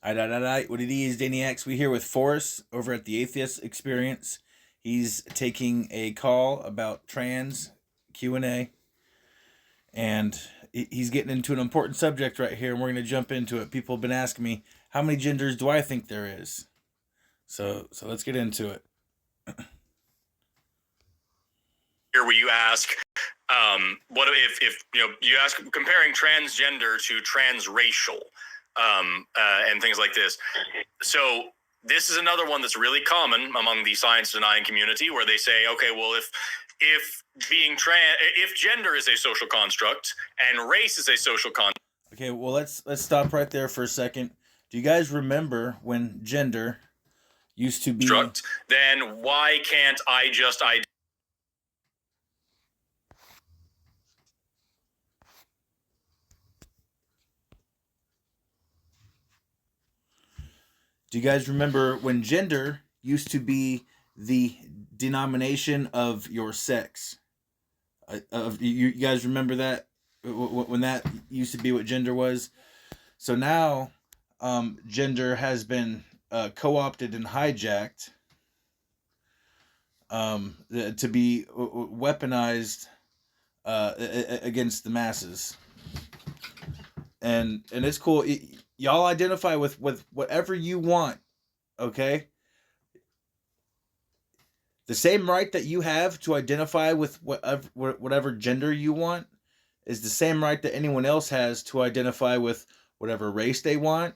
Alright. What it is, Daniacs? We here with Forrest over at the Atheist Experience. He's taking a call about trans Q&A, and he's getting into an important subject right here, and we're going to jump into it. People have been asking me, how many genders do I think there is? So let's get into it. Here where you ask, what if you ask comparing transgender to transracial, and things like this. So this is another one that's really common among the science denying community, where they say, okay, well, if gender is a social construct and race is a social construct. Okay, well let's stop right there for a second. Do you guys remember when gender used to be? Then why can't I just Do you guys remember when gender used to be the denomination of your sex? You guys remember that? When that used to be what gender was? So now gender has been co-opted and hijacked to be weaponized against the masses. And it's cool. Y'all identify with whatever you want, okay? The same right that you have to identify with whatever gender you want is the same right that anyone else has to identify with whatever race they want.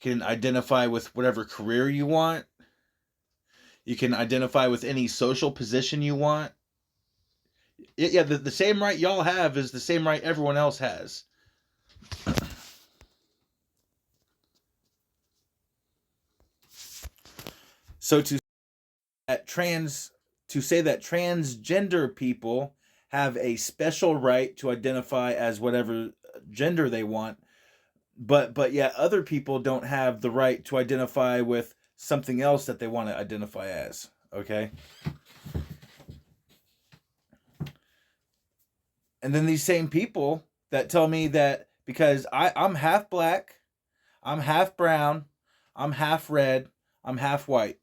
You can identify with whatever career you want. You can identify with any social position you want. Yeah, the same right y'all have is the same right everyone else has. So to say that transgender people have a special right to identify as whatever gender they want, but yet other people don't have the right to identify with something else that they want to identify as, okay? And then these same people that tell me that because I'm half black, I'm half brown, I'm half red, I'm half white.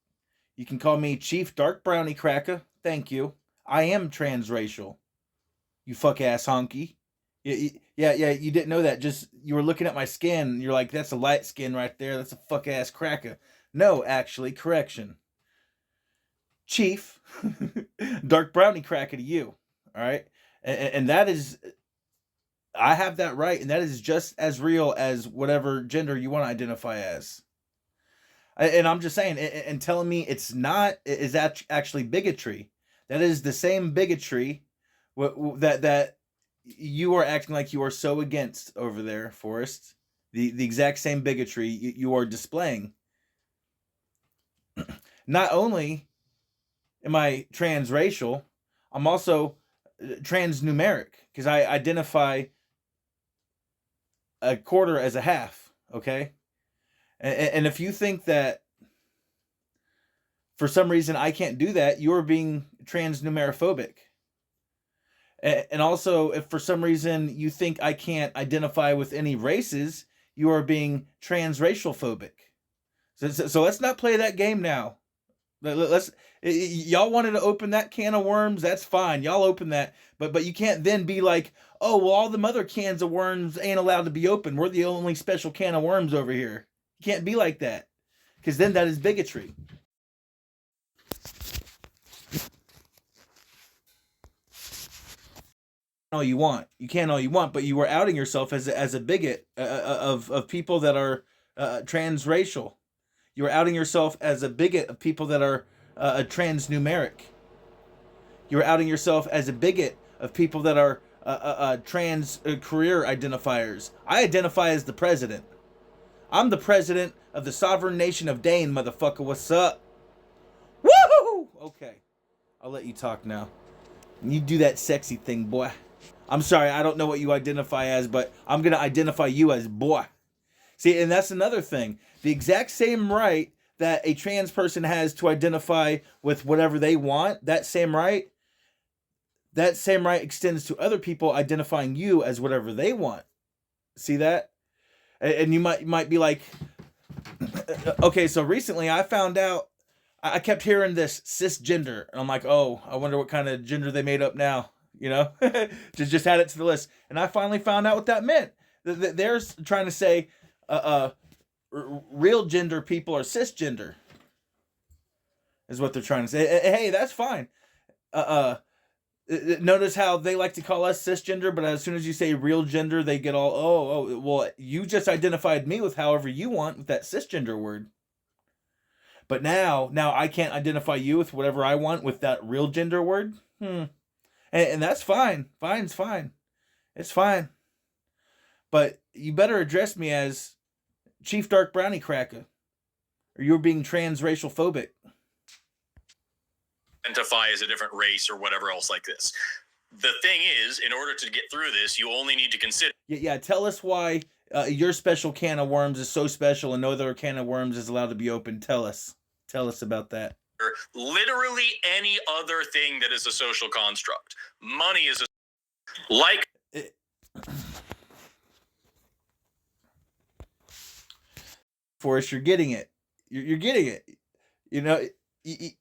You can call me Chief Dark Brownie Cracker. Thank you. I am transracial. You fuck ass honky. Yeah. You didn't know that. Just you were looking at my skin. You're like, that's a light skin right there. That's a fuck ass cracker. No, actually, correction. Chief Dark Brownie Cracker to you. All right, and that is, I have that right, and that is just as real as whatever gender you want to identify as. And I'm just saying, and telling me it's not is that actually bigotry. That is the same bigotry that you are acting like you are so against over there, Forrest. The exact same bigotry you are displaying. Not only am I transracial, I'm also transnumeric because I identify a quarter as a half. Okay. And if you think that for some reason I can't do that, you're being transnumerophobic. And also, if for some reason you think I can't identify with any races, you are being transracial phobic. So let's not play that game now. Let's y'all wanted to open that can of worms. That's fine. Y'all open that, but you can't then be like, oh well, all the other cans of worms ain't allowed to be open. We're the only special can of worms over here. You can't be like that, because then that is bigotry. All you want, you can all you want, but you were outing yourself as a bigot of people that are transracial. You are outing yourself as a bigot of people that are transnumeric. You are outing yourself as a bigot of people that are trans career identifiers. I identify as the president. I'm the president of the sovereign nation of Dane, motherfucker. What's up? Woohoo! Okay, I'll let you talk now. You do that sexy thing, boy. I'm sorry, I don't know what you identify as, but I'm gonna identify you as boy. See, and that's another thing. The exact same right that a trans person has to identify with whatever they want, that same right extends to other people identifying you as whatever they want. See that? And you might be like, Okay, so recently I found out I kept hearing this cisgender, and I'm like, oh, I wonder what kind of gender they made up now. You know, just add it to the list, and I finally found out what that meant. They're trying to say, real gender people are cisgender, is what they're trying to say. Hey, that's fine. Notice how they like to call us cisgender, but as soon as you say real gender, they get all, well, you just identified me with however you want with that cisgender word. But now I can't identify you with whatever I want with that real gender word. And that's fine. Fine's fine. It's fine. But you better address me as Chief Dark Brownie Cracker, or you're being transracial phobic. Identify as a different race or whatever else like this. The thing is, in order to get through this, you only need to consider. Yeah. Tell us why your special can of worms is so special and no other can of worms is allowed to be open. Tell us about that. Literally any other thing that is a social construct. Money is like. Forrest, you're getting it. You're getting it. You know,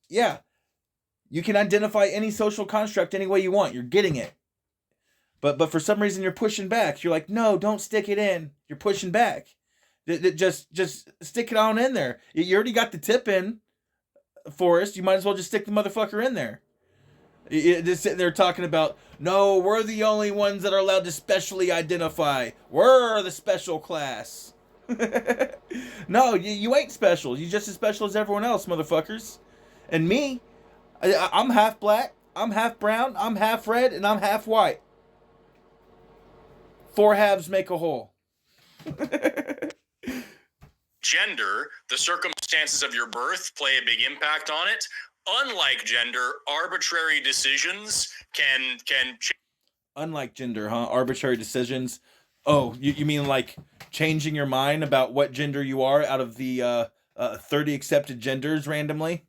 yeah. You can identify any social construct any way you want. You're getting it. But for some reason you're pushing back. You're like, no, don't stick it in. You're pushing back. Just stick it on in there. You already got the tip in, Forrest. You might as well just stick the motherfucker in there. You're just sitting there talking about, no, we're the only ones that are allowed to specially identify. We're the special class. No, you ain't special. You're just as special as everyone else, motherfuckers. And me, I'm half black, I'm half brown, I'm half red, and I'm half white. 4 halves make a whole. Gender, the circumstances of your birth play a big impact on it. Unlike gender, arbitrary decisions can Unlike gender, huh? Arbitrary decisions. Oh, you mean like changing your mind about what gender you are out of the 30 accepted genders randomly?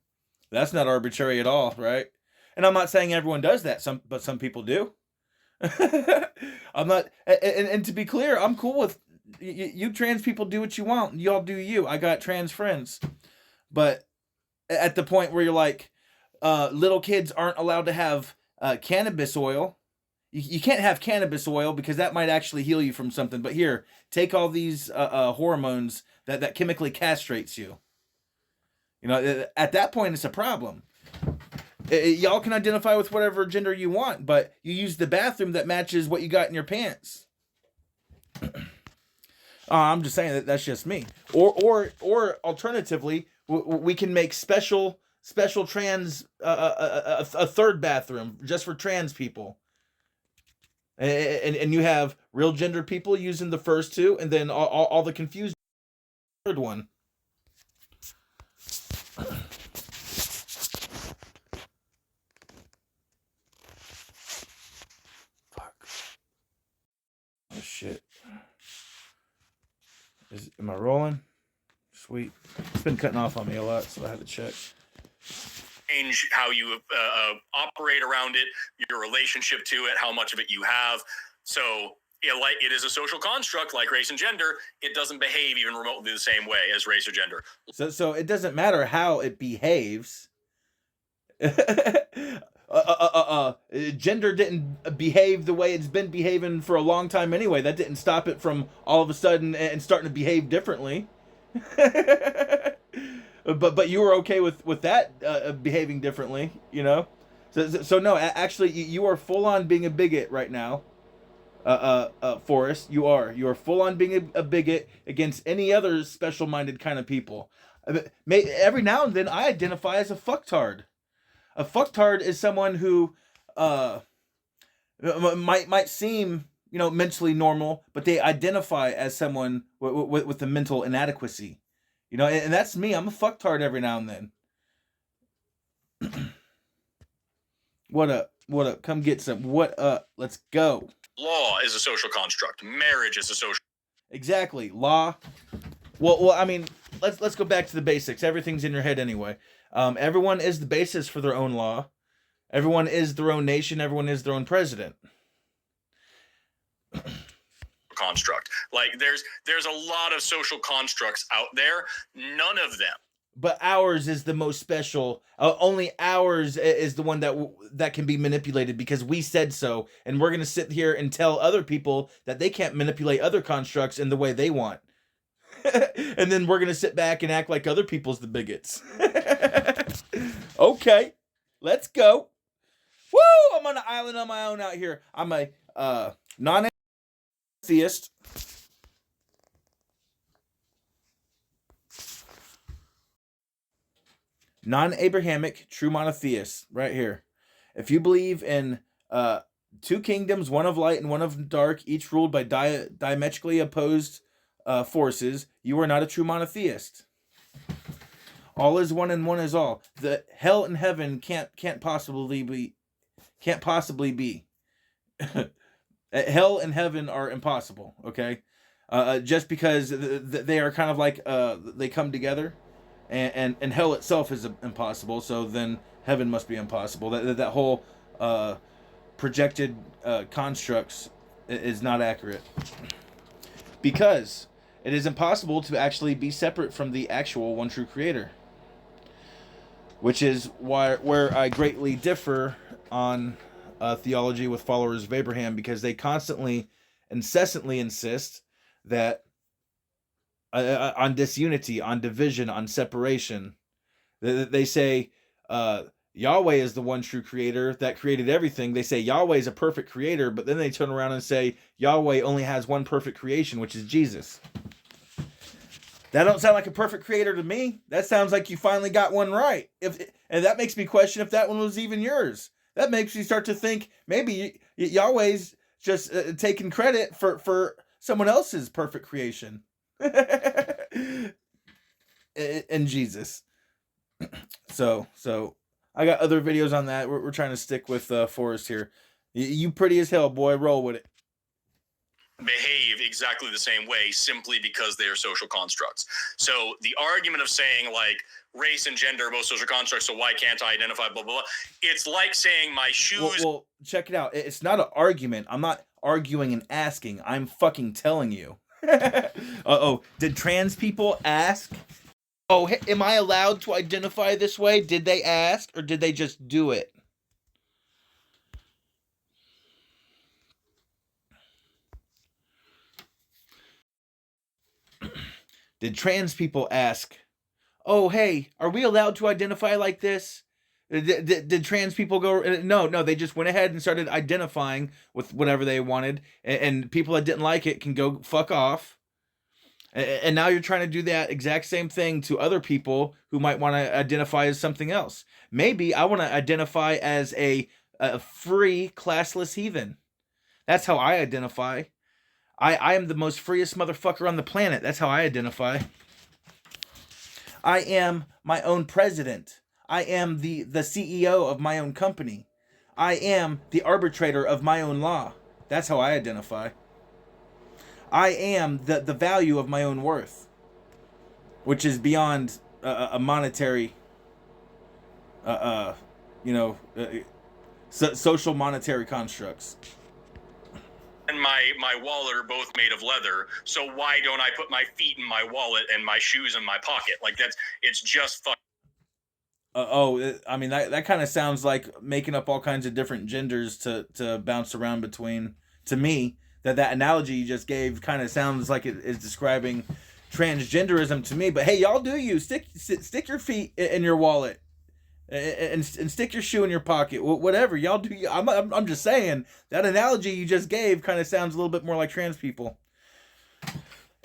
That's not arbitrary at all, right? And I'm not saying everyone does that, but some people do. I'm not, and to be clear, I'm cool with you trans people do what you want. Y'all do you. I got trans friends. But at the point where you're like, little kids aren't allowed to have cannabis oil. You can't have cannabis oil because that might actually heal you from something. But here, take all these hormones that chemically castrates you. You know, at that point, it's a problem. Y'all can identify with whatever gender you want, but you use the bathroom that matches what you got in your pants. I'm just saying that's just me. Or alternatively, we can make special trans a third bathroom just for trans people. And you have real gender people using the first two, and then all the confused third one. Fuck. Oh shit. Am I rolling? Sweet. It's been cutting off on me a lot, so I had to check. Change how you operate around it, your relationship to it, how much of it you have. So it is a social construct like race and gender. It doesn't behave even remotely the same way as race or gender. So it doesn't matter how it behaves. Gender didn't behave the way it's been behaving for a long time anyway. That didn't stop it from all of a sudden and starting to behave differently. But you were okay with that behaving differently, you know? So no, actually, you are full on being a bigot right now, Forrest. You are full on being a bigot against any other special-minded kind of people. Every now and then, I identify as a fucktard. A fucktard is someone who might seem, you know, mentally normal, but they identify as someone with a mental inadequacy. You know, and that's me. I'm a fucktard every now and then. What up? What up? Come get some. What up? Let's go. Law is a social construct. Marriage is a social. Exactly. Law. Well. I mean, let's go back to the basics. Everything's in your head anyway. Everyone is the basis for their own law. Everyone is their own nation. Everyone is their own president. construct. Like there's a lot of social constructs out there. None of them. But ours is the most special. Only ours is the one that can be manipulated because we said so, and we're gonna sit here and tell other people that they can't manipulate other constructs in the way they want. And then we're gonna sit back and act like other people's the bigots. Okay, let's go. Woo! I'm on an island on my own out here. I'm a non-theist. Non-Abrahamic, true monotheist, right here. If you believe in two kingdoms, one of light and one of dark, each ruled by diametrically opposed forces, you are not a true monotheist. All is one and one is all. The hell and heaven can't possibly be. Hell and heaven are impossible. Okay, just because they are kind of like they come together. And hell itself is impossible, so then heaven must be impossible. That whole projected constructs is not accurate. Because it is impossible to actually be separate from the actual one true creator. Which is where I greatly differ on theology with followers of Abraham, because they incessantly insist that on disunity, on division, on separation. They say Yahweh is the one true creator that created everything. They say Yahweh is a perfect creator, but then they turn around and say Yahweh only has one perfect creation, which is Jesus. That don't sound like a perfect creator to me. That sounds like you finally got one right. And that makes me question if that one was even yours. That makes me start to think maybe Yahweh's just taking credit for someone else's perfect creation. And Jesus. So I got other videos on that. We're trying to stick with Forrest here. You pretty as hell, boy. Roll with it. Behave exactly the same way simply because they are social constructs. So the argument of saying like race and gender are both social constructs, so why can't I identify blah blah blah? It's like saying my shoes. Well, check it out. It's not an argument. I'm not arguing and asking. I'm fucking telling you. Did trans people ask? Oh, am I allowed to identify this way? Did they ask, or did they just do it? Did trans people ask, oh, hey, are we allowed to identify like this? Did trans people go? No, they just went ahead and started identifying with whatever they wanted, and people that didn't like it can go fuck off. And now you're trying to do that exact same thing to other people who might want to identify as something else. Maybe I want to identify as a free, classless heathen. That's how I identify. I am the most freest motherfucker on the planet. That's how I identify. I am my own president. I am the CEO of my own company. I am the arbitrator of my own law. That's how I identify. I am the value of my own worth, which is beyond a monetary, social monetary constructs. And my wallet are both made of leather, so why don't I put my feet in my wallet and my shoes in my pocket? Like it's just fuck. I mean that kind of sounds like making up all kinds of different genders to bounce around between. To me, that analogy you just gave kind of sounds like it is describing transgenderism to me. But hey, y'all do you stick your feet in your wallet and stick your shoe in your pocket, whatever y'all do. I'm just saying that analogy you just gave kind of sounds a little bit more like trans people.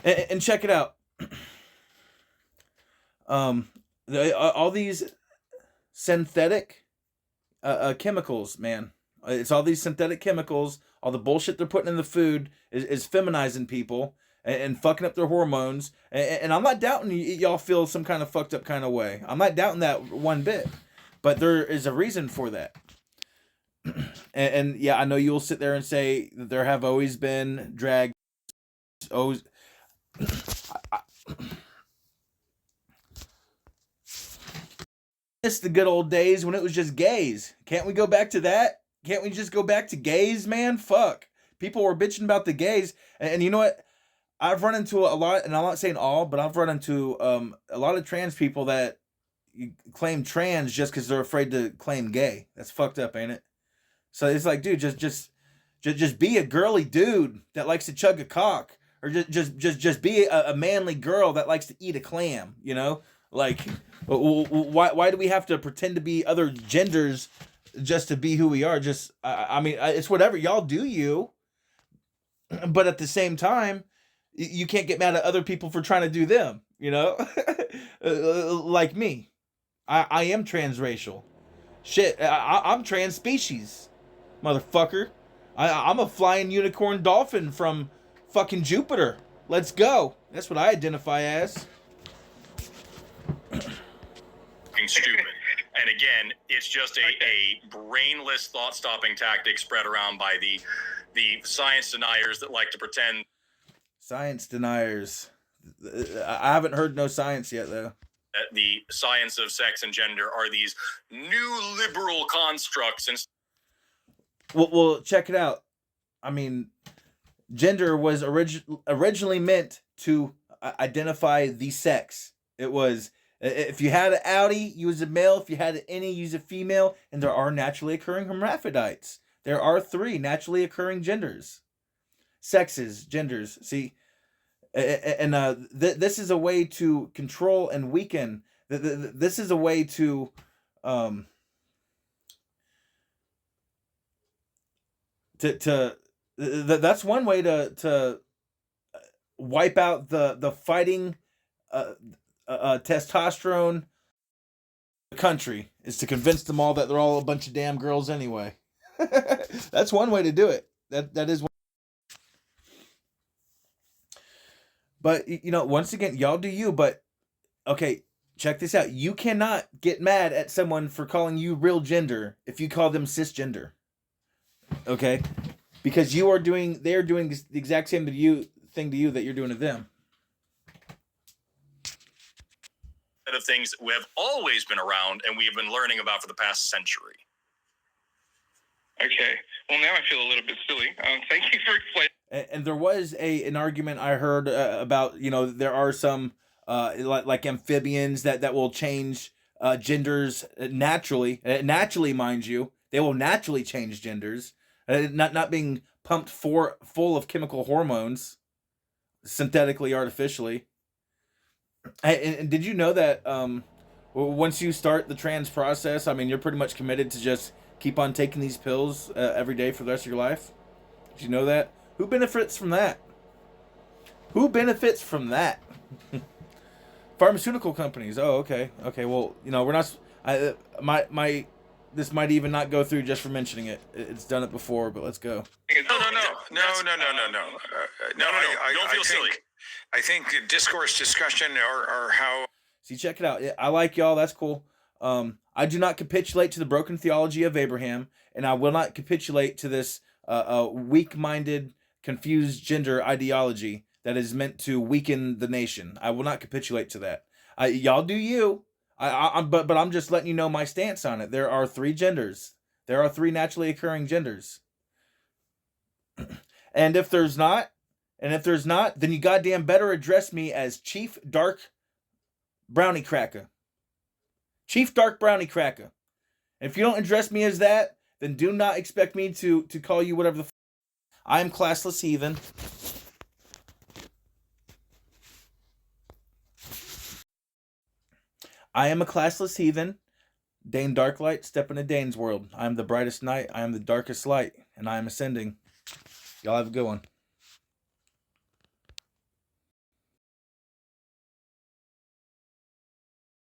And check it out. All these synthetic chemicals, man. It's all these synthetic chemicals. All the bullshit they're putting in the food is feminizing people and fucking up their hormones. And I'm not doubting y'all feel some kind of fucked up kind of way. I'm not doubting that one bit. But there is a reason for that. and yeah, I know you'll sit there and say that there have always been drag. It's the good old days when it was just gays. Can't we go back to that? Can't we just go back to gays, man? Fuck. people were bitching about the gays, and you know what? I've run into a lot, and I'm not saying all, but I've run into a lot of trans people that claim trans just because they're afraid to claim gay. That's fucked up, ain't it? So it's like, dude, just be a girly dude that likes to chug a cock, or just be a manly girl that likes to eat a clam. You know, like why do we have to pretend to be other genders just to be who we are? Just I mean, it's whatever y'all do, you. But at the same time, you can't get mad at other people for trying to do them. You know, like me, I am transracial. Shit, I'm trans species, motherfucker. I'm a flying unicorn dolphin from fucking Jupiter. Let's go. That's what I identify as. Stupid. And again, it's just a brainless, thought-stopping tactic spread around by the science deniers that like to pretend. Science deniers. I haven't heard no science yet, though. That the science of sex and gender are these new liberal constructs. And well, check it out. I mean, gender was originally meant to identify the sex. It was, if you had an outie, you was a male. If you had an innie, you was a female. And there are naturally occurring hermaphrodites. There are 3 naturally occurring genders. Sexes, genders. See, and this is a way to control and weaken. This is a way to that's one way to wipe out the fighting testosterone country, is to convince them all that they're all a bunch of damn girls anyway. That's one way to do it. That is one. But you know, once again, y'all do you. But okay, check this out. You cannot get mad at someone for calling you real gender if you call them cisgender. Okay, because they're doing the exact same thing to you that you're doing to them. Of things that have always been around and we have been learning about for the past century. Okay. Well, now I feel a little bit silly. Thank you for explaining. And there was an argument I heard about, you know, there are some like amphibians that will change genders naturally. Naturally, mind you, they will naturally change genders. Not being pumped full of chemical hormones, synthetically, artificially. And did you know that once you start the trans process, I mean, you're pretty much committed to just keep on taking these pills every day for the rest of your life? Did you know that? Who benefits from that? Who benefits from that? Pharmaceutical companies. Oh, okay. Okay, well, you know, we're not... This might even not go through just for mentioning it. It's done it before, but let's go. No. Don't feel silly. I think discourse, discussion, or how... See, check it out. I like y'all. That's cool. I do not capitulate to the broken theology of Abraham, and I will not capitulate to this weak-minded, confused gender ideology that is meant to weaken the nation. I will not capitulate to that. Y'all do you. But I'm just letting you know my stance on it. There are 3 genders. There are 3 naturally occurring genders. And if there's not, then you goddamn better address me as Chief Dark Brownie Cracker. Chief Dark Brownie Cracker. And if you don't address me as that, then do not expect me to call you whatever the I am classless heathen. I am a classless heathen. Dane Darklight, step into Dane's world. I am the brightest night. I am the darkest light. And I am ascending. Y'all have a good one.